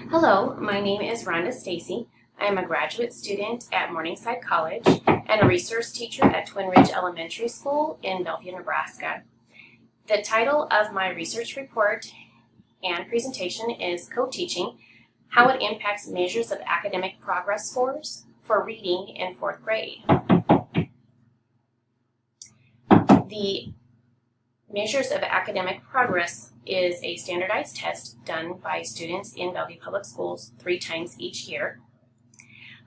Hello, my name is Rhonda Stacey. I am a graduate student at Morningside College and a resource teacher at Twin Ridge Elementary School in Bellevue, Nebraska. The title of my research report and presentation is Co-Teaching: How It Impacts Measures of Academic Progress Scores for Reading in 4th Grade. The Measures of Academic Progress is a standardized test done by students in Bellevue Public Schools 3 times each year.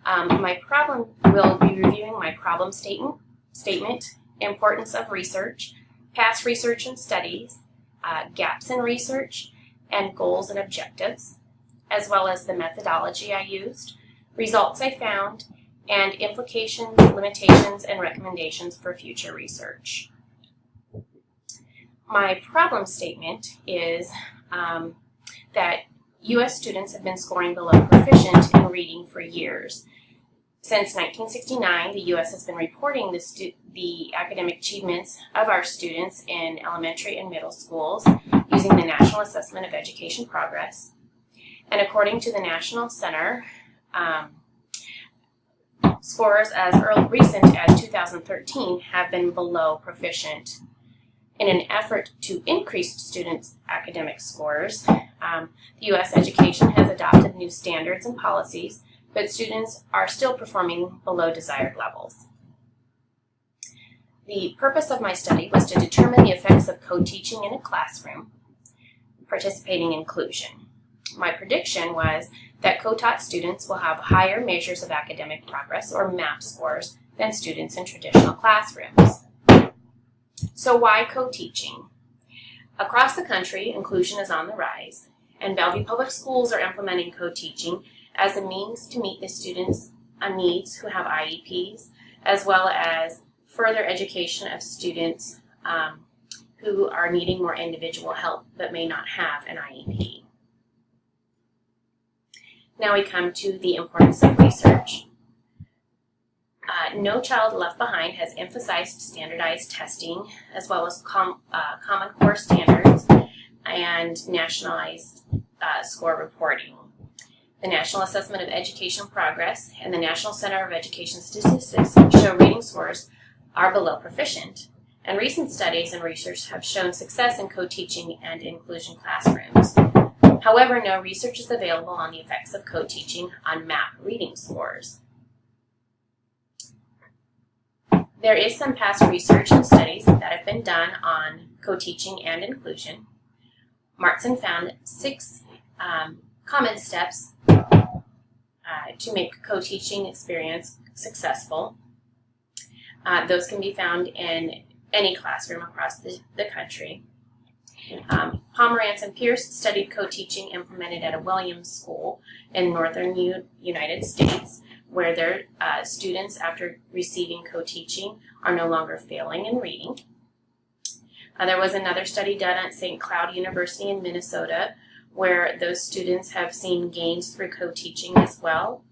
We'll be reviewing my problem statement, importance of research, past research and studies, gaps in research, and goals and objectives, as well as the methodology I used, results I found, and implications, limitations, and recommendations for future research. My problem statement is that U.S. students have been scoring below proficient in reading for years. Since 1969, the U.S. has been reporting the academic achievements of our students in elementary and middle schools using the National Assessment of Education Progress. And according to the National Center, scores as recent as 2013 have been below proficient. In an effort to increase students' academic scores, the U.S. education has adopted new standards and policies, but students are still performing below desired levels. The purpose of my study was to determine the effects of co-teaching in a classroom, participating inclusion. My prediction was that co-taught students will have higher measures of academic progress, or MAP scores, than students in traditional classrooms. So why co-teaching? Across the country, inclusion is on the rise, and Bellevue Public Schools are implementing co-teaching as a means to meet the students' needs who have IEPs, as well as further education of students who are needing more individual help but may not have an IEP. Now we come to the importance of research. No Child Left Behind has emphasized standardized testing as well as Common Core standards and nationalized score reporting. The National Assessment of Education Progress and the National Center of Education Statistics show reading scores are below proficient, and recent studies and research have shown success in co-teaching and inclusion classrooms. However, no research is available on the effects of co-teaching on MAP reading scores. There is some past research and studies that have been done on co-teaching and inclusion. Martson found 6 common steps to make co-teaching experience successful. Those can be found in any classroom across the country. Pomerantz and Pierce studied co-teaching implemented at a Williams school in northern United States, where their students, after receiving co-teaching, are no longer failing in reading. There was another study done at St. Cloud University in Minnesota, where those students have seen gains through co-teaching as well.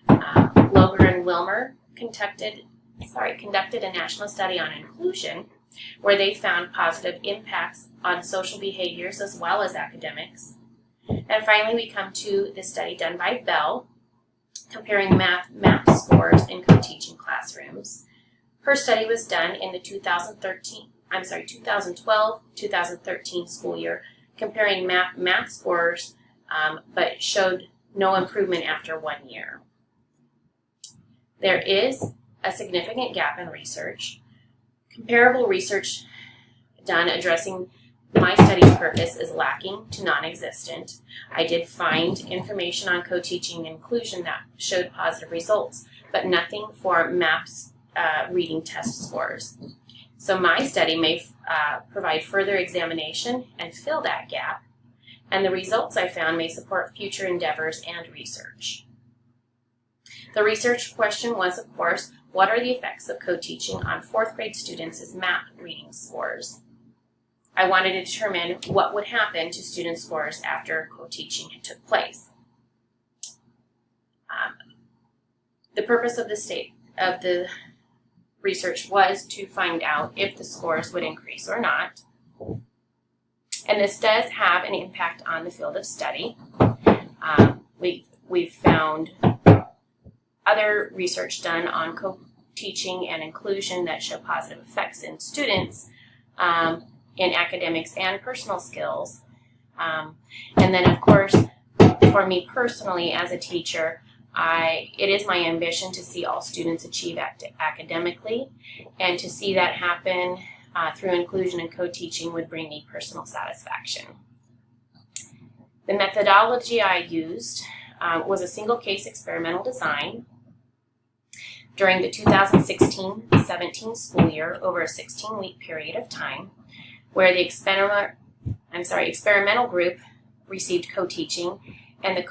Loger and Wilmer conducted a national study on inclusion, where they found positive impacts on social behaviors as well as academics. And finally, we come to the study done by Bell, comparing math scores in co-teaching classrooms. Her study was done in the 2012-2013 school year, comparing math scores, but showed no improvement after 1 year. There is a significant gap in research. Comparable research done addressing my study's purpose is lacking to non-existent. I did find information on co-teaching and inclusion that showed positive results, but nothing for MAP's reading test scores. So my study may provide further examination and fill that gap, and the results I found may support future endeavors and research. The research question was, of course, what are the effects of co-teaching on 4th grade students' MAP reading scores? I wanted to determine what would happen to student scores after co-teaching took place. The purpose of the research was to find out if the scores would increase or not. And this does have an impact on the field of study. We've found other research done on co-teaching and inclusion that show positive effects in students in academics and personal skills. And then, of course, for me personally as a teacher, it is my ambition to see all students achieve academically, and to see that happen through inclusion and co-teaching would bring me personal satisfaction. The methodology I used was a single case experimental design during the 2016-17 school year over a 16-week period of time, where the experimental group received co-teaching and the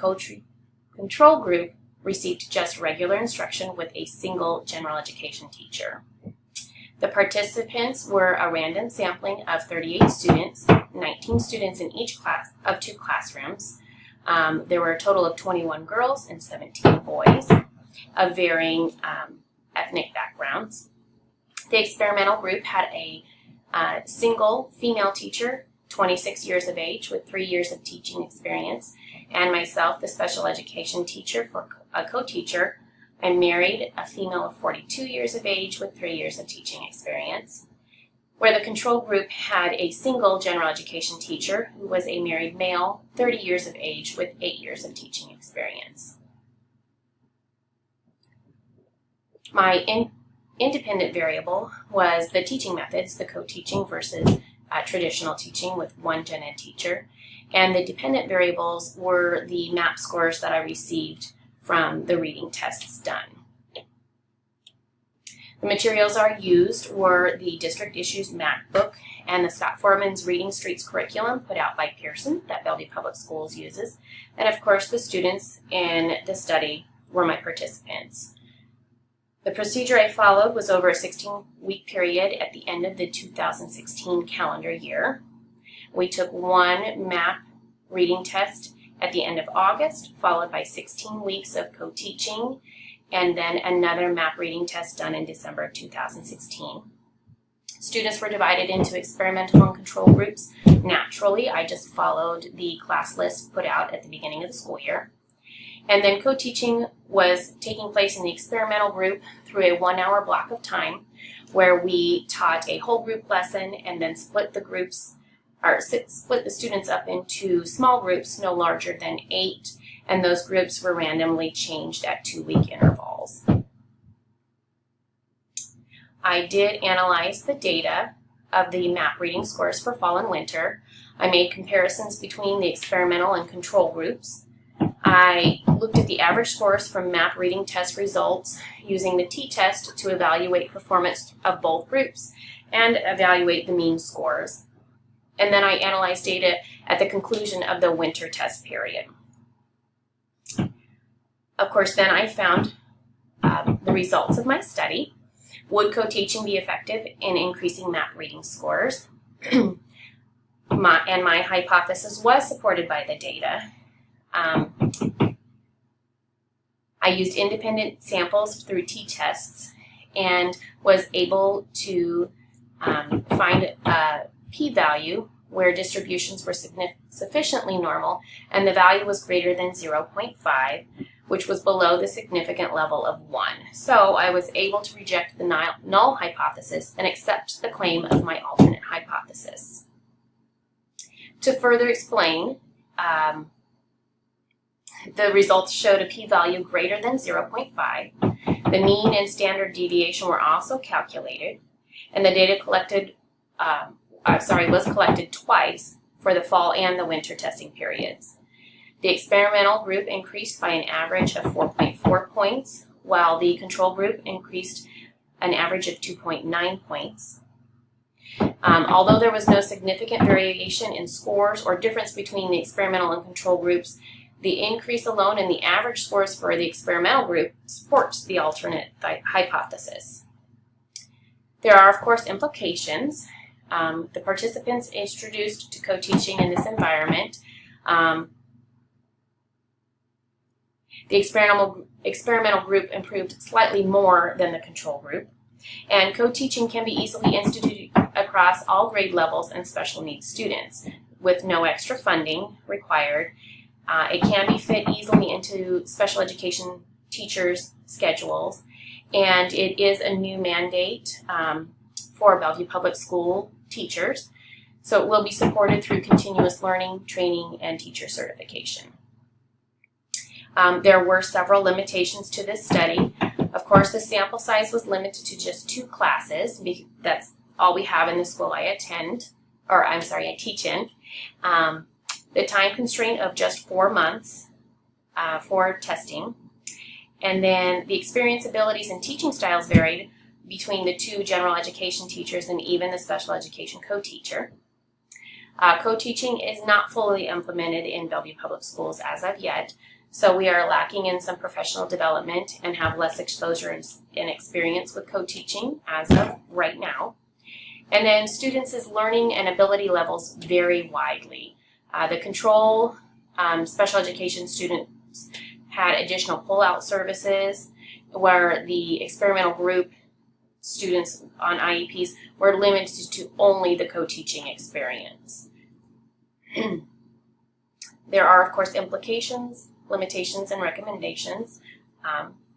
control group received just regular instruction with a single general education teacher. The participants were a random sampling of 38 students, 19 students in each class of 2 classrooms. There were a total of 21 girls and 17 boys of varying ethnic backgrounds. The experimental group had a single female teacher, 26 years of age with 3 years of teaching experience, and myself, the special education teacher for a co-teacher, and married a female of 42 years of age with 3 years of teaching experience, where the control group had a single general education teacher who was a married male, 30 years of age with 8 years of teaching experience. My independent variable was the teaching methods, the co-teaching versus traditional teaching with one gen ed teacher, and the dependent variables were the MAP scores that I received from the reading tests done. The materials I used were the district issues MAP book and the Scott Foreman's Reading Streets curriculum put out by Pearson that Bellevue Public Schools uses, and of course the students in the study were my participants. The procedure I followed was over a 16-week period at the end of the 2016 calendar year. We took one MAP reading test at the end of August, followed by 16 weeks of co-teaching, and then another MAP reading test done in December of 2016. Students were divided into experimental and control groups. Naturally, I just followed the class list put out at the beginning of the school year. And then co-teaching was taking place in the experimental group through a 1-hour block of time, where we taught a whole group lesson and then split the students up into small groups no larger than 8, and those groups were randomly changed at 2-week intervals. I did analyze the data of the MAP reading scores for fall and winter. I made comparisons between the experimental and control groups. I looked at the average scores from MAP reading test results using the t-test to evaluate performance of both groups and evaluate the mean scores. And then I analyzed data at the conclusion of the winter test period. Of course, then I found the results of my study. Would co-teaching be effective in increasing MAP reading scores? My hypothesis was supported by the data. I used independent samples through t-tests and was able to find a p-value where distributions were sufficiently normal and the value was greater than 0.5, which was below the significant level of 1. So I was able to reject the null hypothesis and accept the claim of my alternate hypothesis. To further explain, the results showed a p-value greater than 0.5. The mean and standard deviation were also calculated, and the data was collected twice for the fall and the winter testing periods. The experimental group increased by an average of 4.4 points, while the control group increased an average of 2.9 points. Although there was no significant variation in scores or difference between the experimental and control groups, the increase alone in the average scores for the experimental group supports the alternate hypothesis. There are, of course, implications. The participants introduced to co-teaching in this environment, the experimental group improved slightly more than the control group, and co-teaching can be easily instituted across all grade levels and special needs students with no extra funding required. It can be fit easily into special education teachers' schedules, and it is a new mandate for Bellevue Public School teachers. So it will be supported through continuous learning, training, and teacher certification. There were several limitations to this study. Of course, the sample size was limited to just 2 classes. That's all we have in the school I teach in. The time constraint of just 4 months for testing. And then the experience, abilities, and teaching styles varied between the 2 general education teachers and even the special education co-teacher. Co-teaching is not fully implemented in Bellevue Public Schools as of yet, so we are lacking in some professional development and have less exposure and experience with co-teaching as of right now. And then students' learning and ability levels vary widely. The control special education students had additional pull-out services, where the experimental group students on IEPs were limited to only the co-teaching experience. There are, of course, implications, limitations, and recommendations.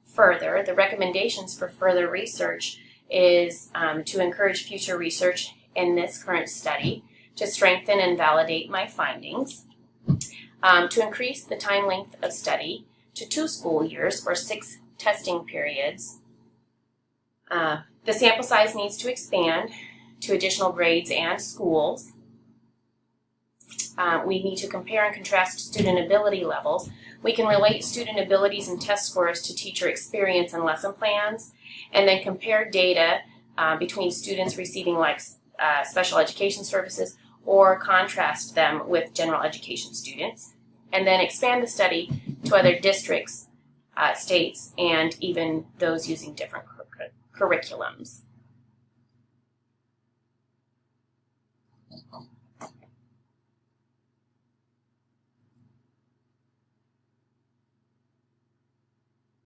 Further, the recommendations for further research is to encourage future research in this current study, to strengthen and validate my findings, to increase the time length of study to 2 school years or 6 testing periods. The sample size needs to expand to additional grades and schools. We need to compare and contrast student ability levels. We can relate student abilities and test scores to teacher experience and lesson plans, and then compare data between students receiving special education services, or contrast them with general education students, and then expand the study to other districts, states, and even those using different curriculums.